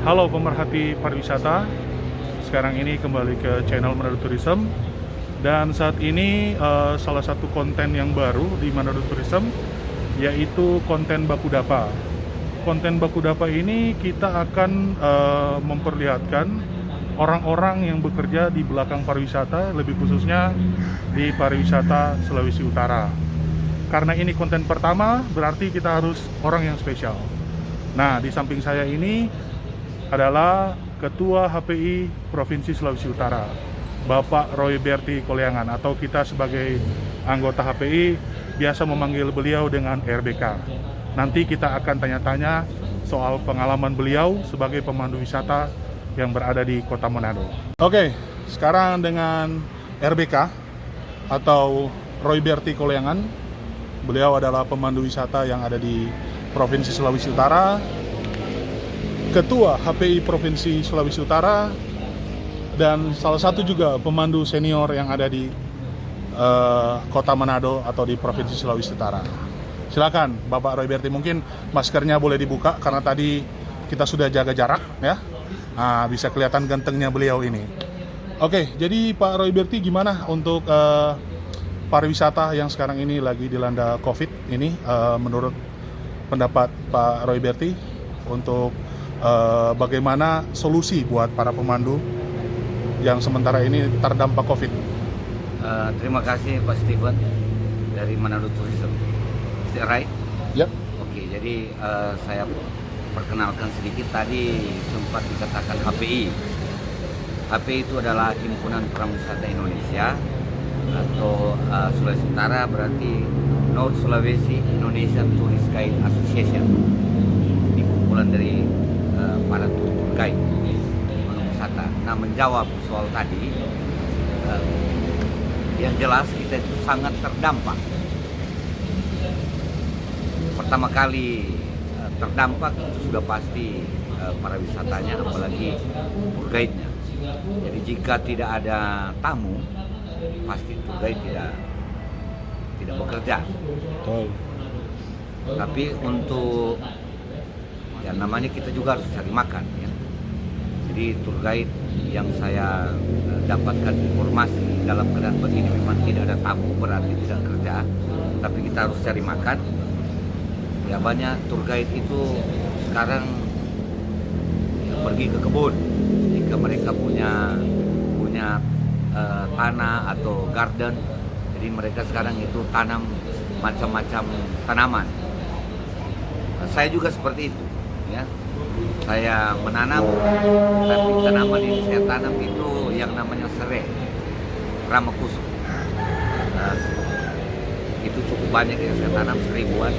Halo pemerhati pariwisata, sekarang ini kembali ke channel Manado Tourism. Dan saat ini salah satu konten yang baru di Manado Tourism yaitu konten Bakudapa. Konten Bakudapa ini kita akan memperlihatkan orang-orang yang bekerja di belakang pariwisata, lebih khususnya di pariwisata Sulawesi Utara. Karena ini konten pertama, berarti kita harus orang yang spesial. Nah, di samping saya ini adalah Ketua HPI Provinsi Sulawesi Utara, Bapak Royberti Koleangan, atau kita sebagai anggota HPI biasa memanggil beliau dengan RBK. Nanti kita akan tanya-tanya soal pengalaman beliau sebagai pemandu wisata yang berada di Kota Manado. Oke, sekarang dengan RBK atau Royberti Koleangan. Beliau adalah pemandu wisata yang ada di Provinsi Sulawesi Utara, Ketua HPI Provinsi Sulawesi Utara, dan salah satu juga pemandu senior yang ada di Kota Manado atau di Provinsi Sulawesi Utara. Silakan Bapak Royberti, mungkin maskernya boleh dibuka karena tadi kita sudah jaga jarak ya. Nah, bisa kelihatan gantengnya beliau ini. Oke, jadi Pak Royberti, gimana untuk pariwisata yang sekarang ini lagi dilanda COVID ini, menurut pendapat Pak Royberti untuk bagaimana solusi buat para pemandu yang sementara ini terdampak COVID? Terima kasih Pak Steven dari Manado Tourism. Is that right? Yep. Oke, jadi saya perkenalkan sedikit. Tadi sempat dikatakan HPI. HPI itu adalah Himpunan Prawisata Indonesia atau Sulawesi Utara, berarti North Sulawesi Indonesian Tourist Guide Association. Ini kumpulan dari para tour guide wisata. Nah, menjawab soal tadi, yang jelas kita itu sangat terdampak. Pertama kali terdampak itu sudah pasti para wisatanya, apalagi tour guide-nya. Jadi jika tidak ada tamu, pasti tour guide tidak bekerja. Oh. Tapi untuk ya namanya kita juga harus cari makan ya. Jadi tour guide yang saya dapatkan informasi dalam keadaan begini memang tidak ada tamu, berarti tidak kerja, tapi kita harus cari makan. Ya banyak tour guide itu sekarang ya, pergi ke kebun jika mereka punya tanah atau garden. Jadi mereka sekarang itu tanam macam-macam tanaman. Saya juga seperti itu ya. Saya menanam, tapi tanaman yang saya tanam itu yang namanya serai, ramakusum. Itu cukup banyak yang saya tanam, 1000-an.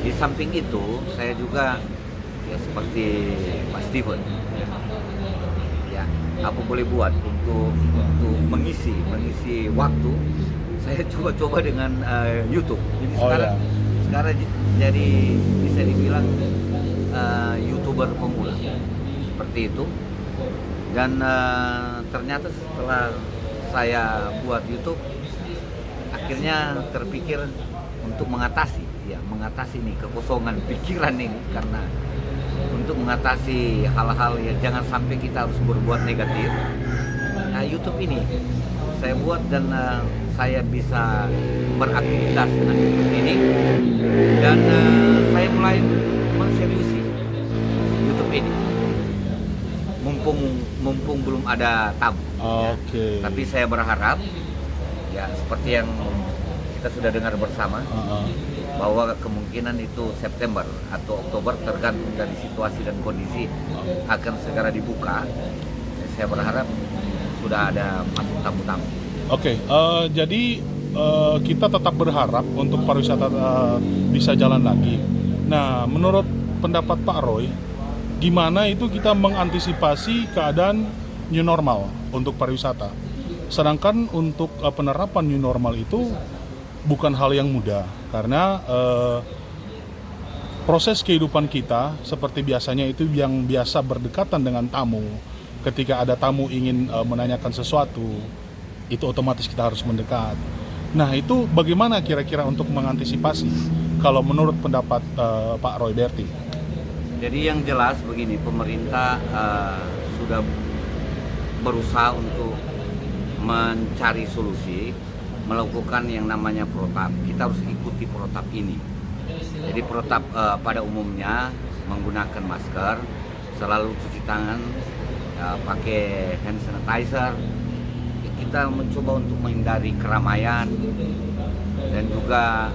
Di samping itu saya juga ya seperti Pak Steven ya, apa boleh buat untuk mengisi waktu. Saya coba-coba dengan YouTube. Jadi sekarang jadi bisa dibilang YouTuber pemula seperti itu. Dan ternyata setelah saya buat YouTube, akhirnya terpikir untuk mengatasi nih kekosongan pikiran ini, karena untuk mengatasi hal-hal yang jangan sampai kita harus berbuat negatif. Nah, YouTube ini saya buat dan saya bisa beraktivitas dengan YouTube ini, dan saya mulai menseriusi YouTube ini mumpung belum ada tamu. Oke. Ya. Tapi saya berharap ya seperti yang kita sudah dengar bersama, bahwa kemungkinan itu September atau Oktober, tergantung dari situasi dan kondisi, akan segera dibuka. Saya berharap sudah ada masuk tamu-tamu. Oke, jadi kita tetap berharap untuk pariwisata bisa jalan lagi. Nah, menurut pendapat Pak Roy, gimana itu kita mengantisipasi keadaan new normal untuk pariwisata? Sedangkan untuk penerapan new normal itu bukan hal yang mudah, karena proses kehidupan kita seperti biasanya itu yang biasa berdekatan dengan tamu. Ketika ada tamu ingin menanyakan sesuatu, itu otomatis kita harus mendekat. Nah, itu bagaimana kira-kira untuk mengantisipasi kalau menurut pendapat Pak Royberti? Jadi yang jelas begini, pemerintah sudah berusaha untuk mencari solusi, melakukan yang namanya protap. Kita harus ikuti protap ini. Jadi protap pada umumnya menggunakan masker, selalu cuci tangan, pakai hand sanitizer. Kita mencoba untuk menghindari keramaian dan juga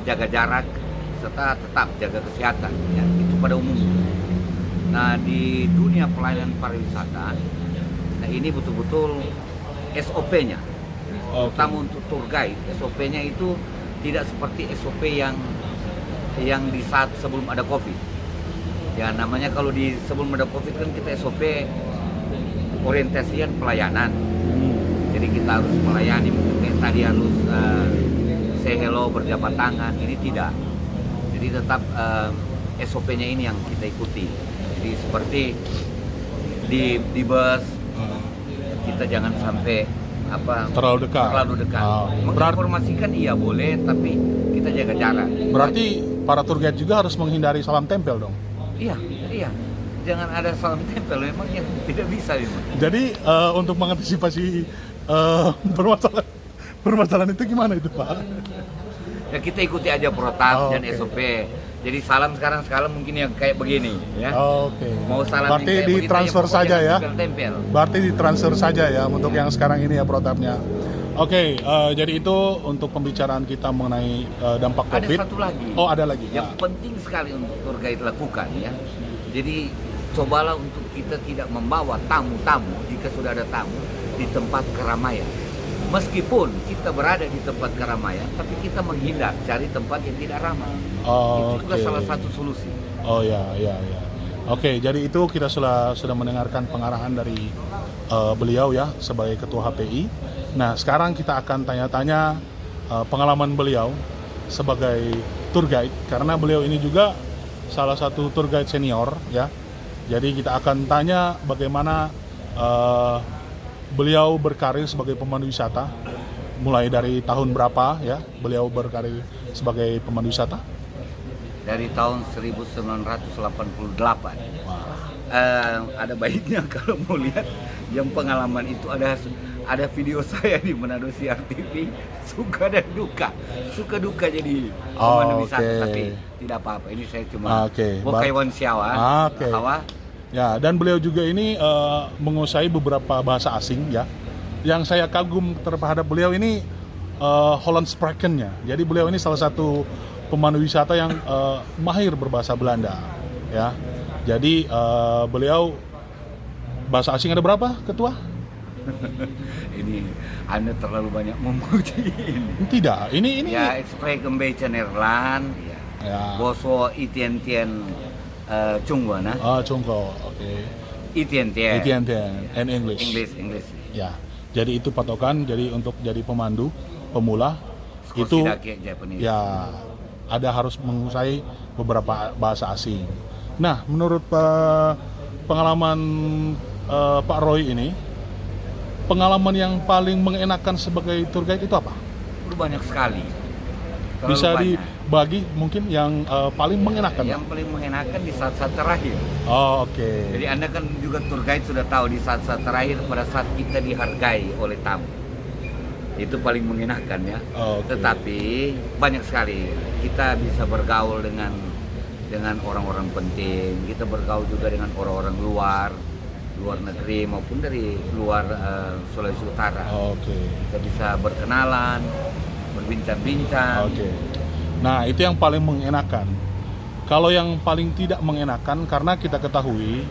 jaga jarak serta tetap jaga kesehatan. Ya, itu pada umumnya. Nah, di dunia pelayanan pariwisata, nah ini betul-betul SOP-nya. Terutama untuk tour guide, SOP-nya itu tidak seperti SOP yang di saat sebelum ada COVID. Ya, namanya kalau di sebelum ada COVID kan kita SOP orientasian pelayanan. Jadi kita harus melayani, mungkin kayak tadi harus say hello, berjabat tangan. Ini tidak. Jadi tetap SOP-nya ini yang kita ikuti. Jadi seperti di bus, kita jangan sampai terlalu dekat. Menginformasikan iya boleh, tapi kita jaga jarak. Berarti para tour guide juga harus menghindari salam tempel dong? Iya. Jangan ada salam tempel, memangnya tidak bisa memang. Jadi untuk mengantisipasi permasalahan itu gimana itu, Pak? Ya kita ikuti aja protap dan okay. SOP. Jadi salam sekarang mungkin yang kayak begini, ya. Oke. Mau salam berarti yang kayak ditransfer saja ya. Tempel. Berarti ditransfer saja ya untuk yang sekarang ini ya protapnya. Oke, jadi itu untuk pembicaraan kita mengenai dampak COVID. Ada satu lagi. Oh, ada lagi. Yang penting sekali untuk tour guide lakukan ya. Jadi cobalah untuk kita tidak membawa tamu-tamu jika sudah ada tamu di tempat keramaian. Meskipun kita berada di tempat keramaian, tapi kita menghindar cari tempat yang tidak ramai. Itu juga salah satu solusi. Oh ya. Oke, jadi itu kita sudah mendengarkan pengarahan dari beliau ya sebagai ketua HPI. Nah, sekarang kita akan tanya-tanya pengalaman beliau sebagai tour guide karena beliau ini juga salah satu tour guide senior ya. Jadi kita akan tanya bagaimana beliau berkarir sebagai pemandu wisata, mulai dari tahun berapa ya beliau berkarir sebagai pemandu wisata? Dari tahun 1988. Ada baiknya kalau mau lihat yang pengalaman itu ada video saya di Manado Siar TV, suka dan duka. Suka duka jadi pemandu wisata, tapi tidak apa-apa. Ini saya cuma Bokaiwan Siawan. Ya, dan beliau juga ini menguasai beberapa bahasa asing ya. Yang saya kagum terhadap beliau ini Holland Sprakennya. Jadi beliau ini salah satu pemandu wisata yang mahir berbahasa Belanda ya. Jadi beliau bahasa asing ada berapa, Ketua? Ini Anda terlalu banyak memuji ini. Tidak, ini ya, ik spreek een beetje Nederland ya. Boso Itientien Chungwana. Chungko, oke. Itientien and English. Ya. Jadi itu patokan. Jadi untuk jadi pemandu pemula itu ya ada harus menguasai beberapa bahasa asing. Nah, menurut pengalaman Pak Roy ini, pengalaman yang paling mengenakan sebagai tour guide itu apa? Itu banyak sekali. Bisa dibagi mungkin yang paling mengenakan. Yang paling mengenakan di saat-saat terakhir. Oke. Jadi Anda kan juga tour guide sudah tahu di saat-saat terakhir pada saat kita dihargai oleh tamu. Itu paling mengenakan ya. Tetapi banyak sekali kita bisa bergaul dengan orang-orang penting. Kita bergaul juga dengan orang-orang luar negeri maupun dari luar Sulawesi Utara. Kita bisa berkenalan, berbincang-bincang. Nah, itu yang paling mengenakan. Kalau yang paling tidak mengenakan, karena kita ketahui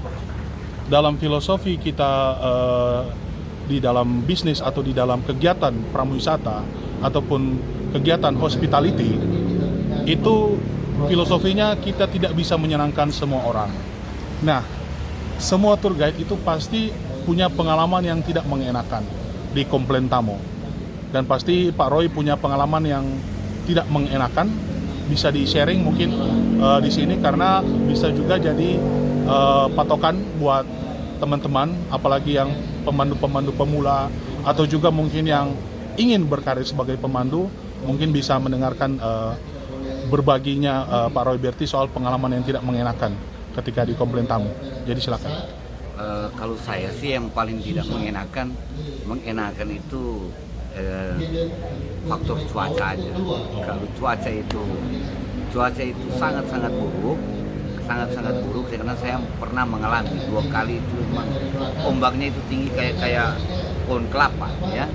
dalam filosofi kita di dalam bisnis atau di dalam kegiatan pramuwisata ataupun kegiatan hospitality, itu filosofinya kita tidak bisa menyenangkan semua orang. Nah, semua tour guide itu pasti punya pengalaman yang tidak mengenakan di komplain tamu. Dan pasti Pak Roy punya pengalaman yang tidak mengenakan, bisa di-sharing mungkin di sini karena bisa juga jadi patokan buat teman-teman, apalagi yang pemandu-pemandu pemula atau juga mungkin yang ingin berkarir sebagai pemandu, mungkin bisa mendengarkan berbaginya Pak Roy Berti soal pengalaman yang tidak mengenakan ketika dikomplain tamu. Jadi silakan. Kalau saya sih yang paling tidak mengenakan itu faktor cuaca aja. Kalau cuaca itu sangat-sangat buruk karena saya pernah mengalami 2 kali itu memang ombaknya itu tinggi kayak pohon kelapa ya.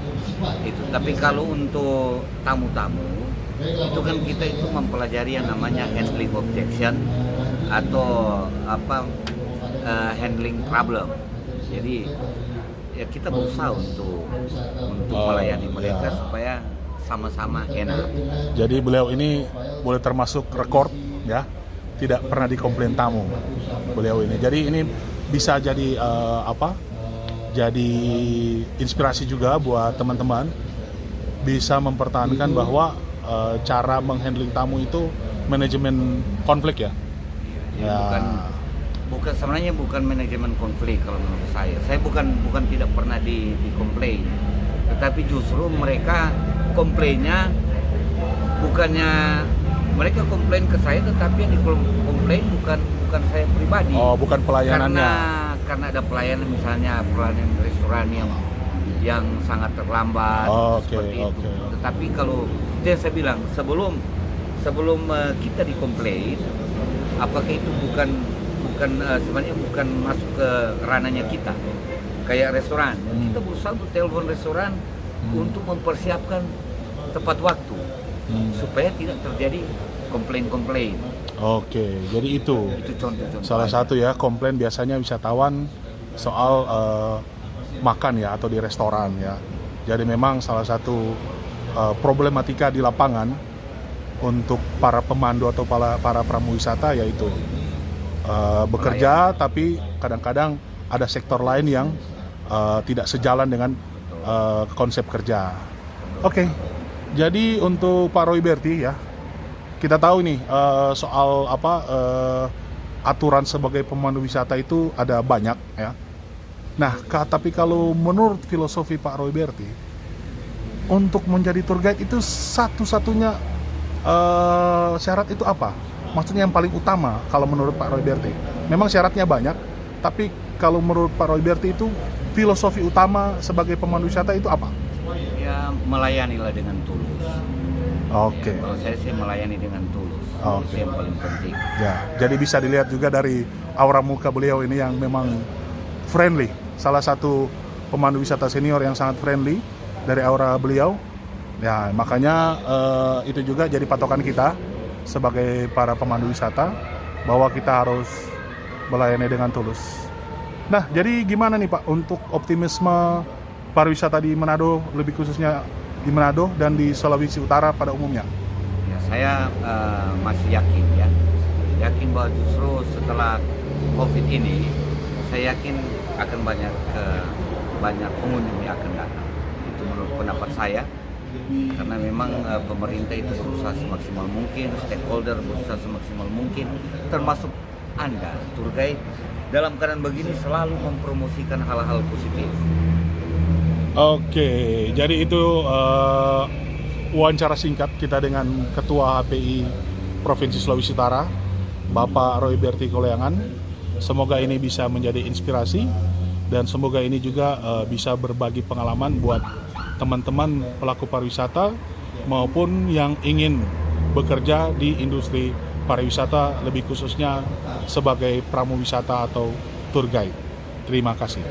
Itu. Tapi kalau untuk tamu-tamu itu kan kita itu mempelajari yang namanya handling objection atau handling problem. Jadi ya kita berusaha untuk melayani mereka supaya sama-sama enak. Jadi beliau ini boleh termasuk rekor ya, tidak pernah dikomplain tamu beliau ini. Jadi ini bisa jadi jadi inspirasi juga buat teman-teman bisa mempertahankan bahwa cara menghandling tamu itu manajemen konflik ya. Bukan sebenarnya bukan manajemen konflik kalau menurut saya. Saya bukan tidak pernah dikomplain, tetapi justru mereka komplainnya bukannya mereka komplain ke saya, tetapi yang dikomplain bukan saya pribadi. Oh, bukan pelayanannya. Karena ada pelayanan, misalnya pelayanan restoran yang sangat terlambat seperti itu. Tetapi kalau itu yang saya bilang sebelum kita dikomplain, apakah itu sebenarnya bukan masuk ke ranahnya kita. Kayak restoran, kita berusaha untuk telepon restoran untuk mempersiapkan tepat waktu supaya tidak terjadi komplain. Oke, jadi itu contoh salah satu ya komplain biasanya wisatawan soal makan ya atau di restoran ya. Jadi memang salah satu problematika di lapangan untuk para pemandu atau para pramu wisata yaitu bekerja tapi kadang-kadang ada sektor lain yang tidak sejalan dengan konsep kerja. Oke, jadi untuk Pak Royberti ya, kita tahu nih soal aturan sebagai pemandu wisata itu ada banyak ya. Nah, tapi kalau menurut filosofi Pak Royberti, untuk menjadi tour guide itu satu-satunya syarat itu apa? Maksudnya yang paling utama kalau menurut Pak Royberti. Memang syaratnya banyak, tapi kalau menurut Pak Royberti itu filosofi utama sebagai pemandu wisata itu apa? Ya, melayanilah dengan tulus. Oke. Ya, kalau saya sih melayani dengan tulus. Itu yang paling penting. Ya, jadi bisa dilihat juga dari aura muka beliau ini yang memang friendly. Salah satu pemandu wisata senior yang sangat friendly dari aura beliau. Ya, makanya itu juga jadi patokan kita sebagai para pemandu wisata bahwa kita harus melayani dengan tulus. Nah, jadi gimana nih Pak untuk optimisme pariwisata di Manado, lebih khususnya di Manado dan di Sulawesi Utara pada umumnya? Ya, saya masih yakin bahwa justru setelah COVID ini, saya yakin akan banyak pengunjung yang akan datang. Itu menurut pendapat saya. Karena memang pemerintah itu berusaha semaksimal mungkin, stakeholder berusaha semaksimal mungkin, termasuk Anda, tour guide, dalam keadaan begini selalu mempromosikan hal-hal positif. Oke, jadi itu wawancara singkat kita dengan Ketua HPI Provinsi Sulawesi Utara, Bapak Royberti Koleangan. Semoga ini bisa menjadi inspirasi dan semoga ini juga bisa berbagi pengalaman buat teman-teman pelaku pariwisata maupun yang ingin bekerja di industri pariwisata, lebih khususnya sebagai pramu wisata atau tour guide. Terima kasih.